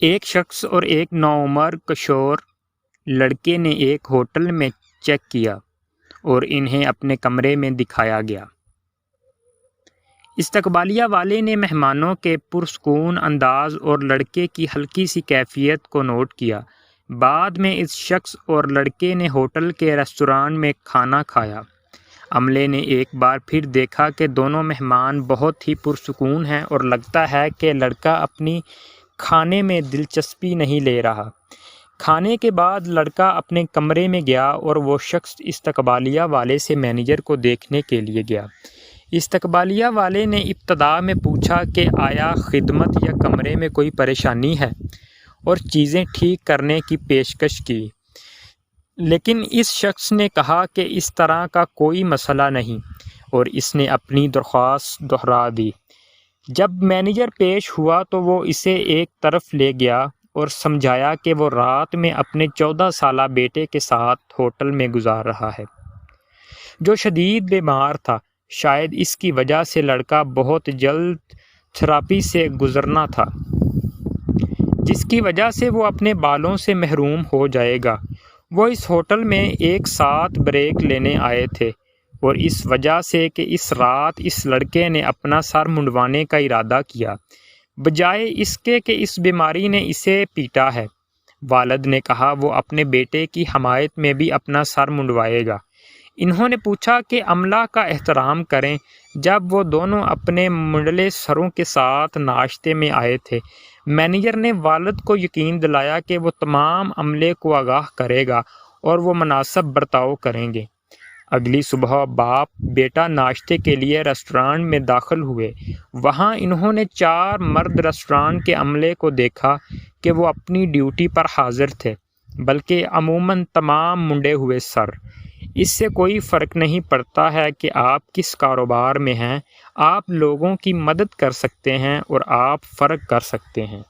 ایک شخص اور ایک نوعمر کشور لڑکے نے ایک ہوٹل میں چیک کیا اور انہیں اپنے کمرے میں دکھایا گیا۔ استقبالیہ والے نے مہمانوں کے پرسکون انداز اور لڑکے کی ہلکی سی کیفیت کو نوٹ کیا۔ بعد میں اس شخص اور لڑکے نے ہوٹل کے ریستوران میں کھانا کھایا۔ عملے نے ایک بار پھر دیکھا کہ دونوں مہمان بہت ہی پرسکون ہیں اور لگتا ہے کہ لڑکا اپنی کھانے میں دلچسپی نہیں لے رہا۔ کھانے کے بعد لڑکا اپنے کمرے میں گیا اور وہ شخص استقبالیہ والے سے مینیجر کو دیکھنے کے لیے گیا۔ استقبالیہ والے نے ابتدا میں پوچھا کہ آیا خدمت یا کمرے میں کوئی پریشانی ہے، اور چیزیں ٹھیک کرنے کی پیشکش کی، لیکن اس شخص نے کہا کہ اس طرح کا کوئی مسئلہ نہیں، اور اس نے اپنی درخواست دہرا دی۔ جب مینیجر پیش ہوا تو وہ اسے ایک طرف لے گیا اور سمجھایا کہ وہ رات میں اپنے 14 سالہ بیٹے کے ساتھ ہوٹل میں گزار رہا ہے، جو شدید بیمار تھا۔ شاید اس کی وجہ سے لڑکا بہت جلد تھراپی سے گزرنا تھا، جس کی وجہ سے وہ اپنے بالوں سے محروم ہو جائے گا۔ وہ اس ہوٹل میں ایک ساتھ بریک لینے آئے تھے، اور اس وجہ سے کہ اس رات اس لڑکے نے اپنا سر منڈوانے کا ارادہ کیا، بجائے اس کے کہ اس بیماری نے اسے پیٹا ہے۔ والد نے کہا وہ اپنے بیٹے کی حمایت میں بھی اپنا سر منڈوائے گا۔ انہوں نے پوچھا کہ عملہ کا احترام کریں۔ جب وہ دونوں اپنے منڈلے سروں کے ساتھ ناشتے میں آئے تھے، مینیجر نے والد کو یقین دلایا کہ وہ تمام عملے کو آگاہ کرے گا اور وہ مناسب برتاؤ کریں گے۔ اگلی صبح باپ بیٹا ناشتے کے لیے ریسٹورانٹ میں داخل ہوئے۔ وہاں انہوں نے 4 مرد ریسٹورانٹ کے عملے کو دیکھا کہ وہ اپنی ڈیوٹی پر حاضر تھے، بلکہ عموماً تمام منڈے ہوئے سر۔ اس سے کوئی فرق نہیں پڑتا ہے کہ آپ کس کاروبار میں ہیں، آپ لوگوں کی مدد کر سکتے ہیں اور آپ فرق کر سکتے ہیں۔